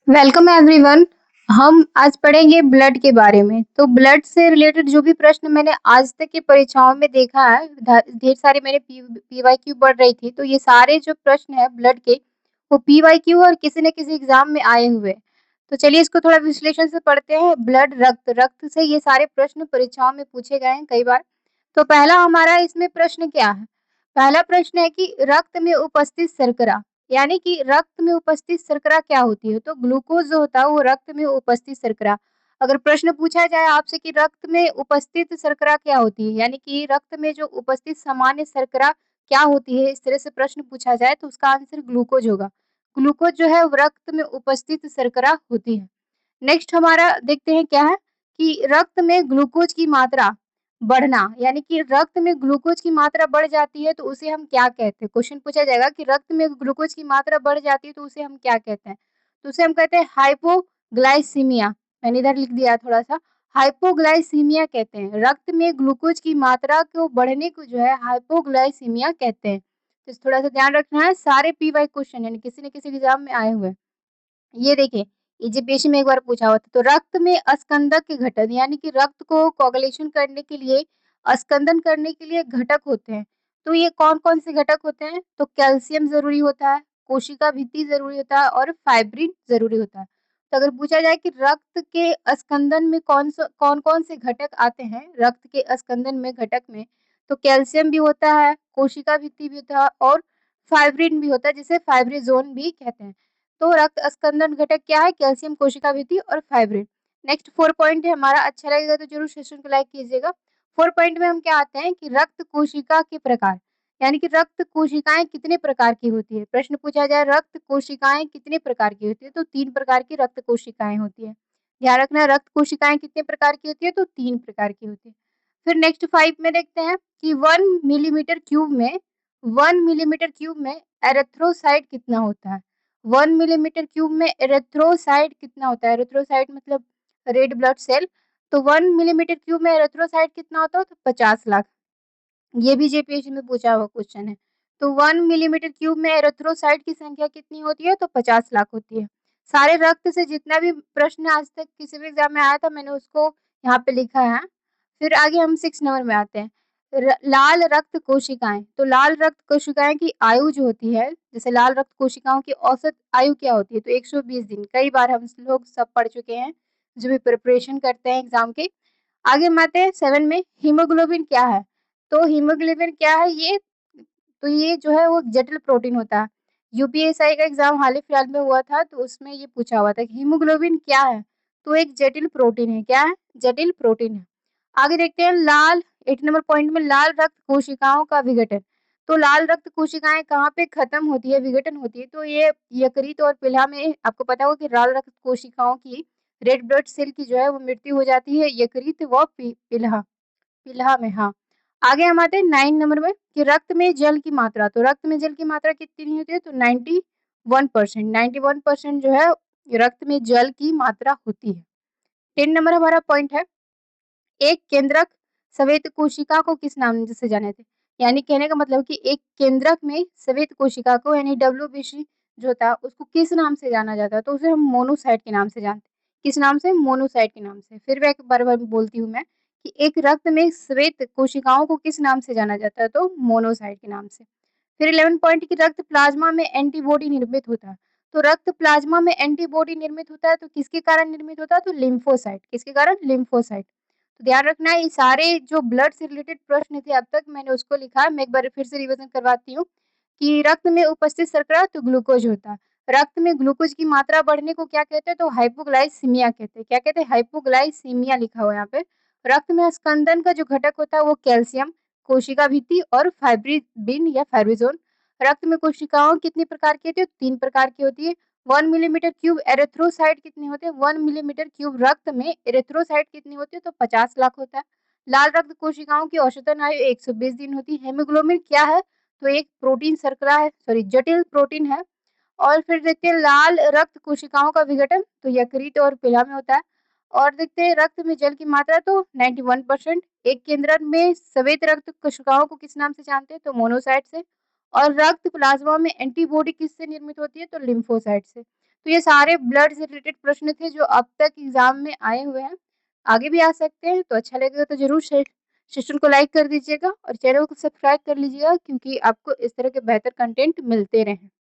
Welcome everyone. हम आज पढ़ेंगे ब्लड के बारे में। तो ब्लड से रिलेटेड जो भी प्रश्न मैंने आज तक की परीक्षाओं में देखा है, ढेर सारे मेरे पीवाईक्यू बढ़ रही थी, तो ये सारे जो प्रश्न है ब्लड के वो पीवाईक्यू और किसी न किसी एग्जाम में आए हुए। तो चलिए इसको थोड़ा विश्लेषण से पढ़ते हैं। ब्लड रक्त से ये सारे प्रश्न परीक्षाओं में पूछे गए हैं कई बार। तो पहला हमारा इसमें प्रश्न क्या है? पहला प्रश्न है कि रक्त में उपस्थित शर्करा, यानी कि रक्त में उपस्थित शर्करा क्या होती है? तो ग्लूकोज जो होता है वो रक्त में उपस्थित शर्करा। अगर प्रश्न पूछा जाए आपसे कि रक्त में उपस्थित शर्करा क्या होती है, यानी कि रक्त में जो उपस्थित सामान्य शर्करा क्या होती है, इस तरह से प्रश्न पूछा जाए तो उसका आंसर ग्लूकोज होगा। ग्लूकोज जो है वो रक्त में उपस्थित शर्करा होती है। नेक्स्ट हमारा देखते हैं क्या है कि रक्त में ग्लूकोज की मात्रा बढ़ना, यानी कि रक्त में ग्लूकोज की मात्रा बढ़ जाती है तो उसे हम क्या कहते हैं? क्वेश्चन पूछा जाएगा कि रक्त में ग्लूकोज की मात्रा बढ़ जाती है तो उसे हम क्या कहते हैं? तो उसे हम कहते हैं हाइपोग्लाइसीमिया। मैंने इधर लिख दिया थोड़ा सा, हाइपोग्लाइसीमिया कहते हैं। रक्त में ग्लूकोज की मात्रा को बढ़ने को जो है हाइपोग्लाइसीमिया कहते हैं। तो थोड़ा सा ध्यान रखना है, सारे पी वाई क्वेश्चन यानी किसी न किसी एग्जाम में आए हुए हैं। ये देखिए, इजिप्शियन में एक बार पूछा हुआ था। तो रक्त में अस्कंदक के घटक, यानी कि रक्त को कोagulation करने के लिए, अस्कंदन करने के लिए घटक होते हैं। तो ये कौन-कौन से घटक होते हैं? तो कैल्शियम ज़रूरी होता है, कोशिका भित्ति ज़रूरी होता है और फाइब्रिन ज़रूरी होता है। तो अगर पूछा जाए कि रक्त के अस्कंदन में कौन-कौन से घटक आते हैं, रक्त के अस्कंदन में घटक में, तो कैल्शियम भी होता है, कोशिका भित्ति भी होता है और फाइब्रिन भी होता है, जिसे फाइब्रिज़ोन भी कहते हैं। तो रक्त अस्कंदन घटक क्या है? कैल्शियम, कोशिका भित्ति और फाइब्रिन। नेक्स्ट 4 पॉइंट है हमारा, अच्छा लगेगा तो जरूर सेशन को लाइक कीजिएगा। 4 पॉइंट में हम क्या आते हैं कि रक्त कोशिका के प्रकार, यानी कि रक्त कोशिकाएं कितने प्रकार की होती है? प्रश्न पूछा जाए रक्त कोशिकाएं कितने प्रकार की होती है, तो 3 प्रकार की रक्त कोशिकाएं होती है। ध्यान रखना, रक्त कोशिकाएं कितने प्रकार की होती है? तो 3 प्रकार की होती है। फिर नेक्स्ट 5 में देखते हैं कि 1 मिलीमीटर क्यूब में 1 मिलीमीटर क्यूब में एरिथ्रोसाइट कितना होता है? 1 मिलीमीटर क्यूब में एरिथ्रोसाइट कितना होता है? एरिथ्रोसाइट मतलब रेड ब्लड सेल। तो 1 मिलीमीटर क्यूब में एरिथ्रोसाइट कितना होता है? तो 50 लाख। ये भी जेपीएससी में पूछा हुआ क्वेश्चन है। तो 1 मिलीमीटर क्यूब में एरिथ्रोसाइट की संख्या कितनी होती है? तो 50 लाख होती है। सारे रक्त से जितना भी प्रश्न आज तक किसी भी एग्जाम में आया था मैंने उसको यहाँ पे लिखा है। फिर आगे हम 6 नंबर में आते हैं। लाल रक्त कोशिकाएं। तो लाल रक्त कोशिकाएं की आयु जो होती है, जैसे लाल रक्त कोशिकाओं की औसत आयु क्या होती है? तो 120 दिन। कई बार हम लोग सब पढ़ चुके हैं जो भी प्रिपरेशन करते हैं एग्जाम के। आगे हम आते हैं 7 में, हीमोग्लोबिन क्या है? तो हीमोग्लोबिन क्या है? ये जो है वो जटिल प्रोटीन होता है। यूपीएसआई का एग्जाम हाल ही फिलहाल में हुआ था तो उसमें ये पूछा हुआ था कि हीमोग्लोबिन क्या है? तो एक जटिल प्रोटीन है। क्या है? जटिल प्रोटीन है। आगे देखते हैं लाल, 8 नंबर पॉइंट में लाल रक्त कोशिकाओं का विघटन। तो लाल रक्त कोशिकाएं कहाँ पे खत्म होती है, विघटन होती है? तो ये यकृत और प्लीहा में। आपको पता होगा कि लाल रक्त कोशिकाओं की, रेड ब्लड सेल की जो है वो मृत्यु हो जाती है यकृत व प्लीहा प्लीहा में। हाँ, आगे हम आते हैं 9 नंबर में कि रक्त में जल की मात्रा। तो रक्त में जल की मात्रा कितनी होती है? तो 91%। 91% जो है रक्त में जल की मात्रा होती है। 10 नंबर हमारा पॉइंट है, एक केंद्रक श्वेत कोशिका को किस नाम से जाने थे? यानी कहने का मतलब कि एक केंद्रक में श्वेत कोशिका को, यानी डब्ल्यूबीसी जो था उसको किस नाम से जाना जाता है? तो उसे हम मोनोसाइट के नाम से जानते हैं। किस नाम से? मोनोसाइट के नाम से। फिर मैं एक बार बोलती हूँ मैं कि एक रक्त में श्वेत कोशिकाओं को किस नाम से जाना जाता है? तो मोनोसाइट के नाम से। फिर 11 पॉइंट की रक्त प्लाज्मा में एंटीबॉडी निर्मित होता है। तो रक्त प्लाज्मा में एंटीबॉडी निर्मित होता है तो किसके कारण निर्मित होता है? तो लिम्फोसाइट। किसके कारण? लिम्फोसाइट। तो ध्यान रखना है, ये सारे जो ब्लड से रिलेटेड प्रश्न थे अब तक मैंने उसको लिखा है। मैं एक बार फिर से रिवीजन करवाती हूँ कि रक्त में उपस्थित शर्करा तो ग्लूकोज होता है। रक्त में ग्लूकोज की मात्रा बढ़ने को क्या कहते हैं? तो हाइपोग्लाइसीमिया कहते हैं। क्या कहते हैं? हाइपोग्लाइसीमिया लिखा हुआ है यहाँ पे। रक्त में स्कंदन का जो घटक होता है वो कैल्शियम, कोशिका भित्ति और फाइब्रिन या फाइब्रिजोन। रक्त में कोशिकाओं कितनी प्रकार की होती है? 3 प्रकार की होती है। 1 मिलीमीटर क्यूब एरिथ्रोसाइट कितने होते हैं? 1 मिलीमीटर क्यूब रक्त में एरिथ्रोसाइट कितनी होती है? तो 50 लाख होता है। लाल रक्त कोशिकाओं की औसतन आयु 120 दिन होती है। हेमोग्लोबिन क्या है? तो एक प्रोटीन शर्करा है, सॉरी जटिल प्रोटीन है। और फिर देखते हैं लाल रक्त कोशिकाओं का विघटन तो यकृत और प्लीहा में होता है। और देखते हैं रक्त में जल की मात्रा तो 91%। एक केंद्रक में श्वेत रक्त कोशिकाओं को किस नाम से जानते हैं? तो मोनोसाइट से। और रक्त प्लाज्मा में एंटीबॉडी किससे निर्मित होती है? तो लिम्फोसाइट से। तो ये सारे ब्लड से रिलेटेड प्रश्न थे जो अब तक एग्ज़ाम में आए हुए हैं। आगे भी आ सकते हैं, तो अच्छा लगेगा तो ज़रूर सेशन को लाइक कर दीजिएगा और चैनल को सब्सक्राइब कर लीजिएगा क्योंकि आपको इस तरह के बेहतर कंटेंट मिलते रहें।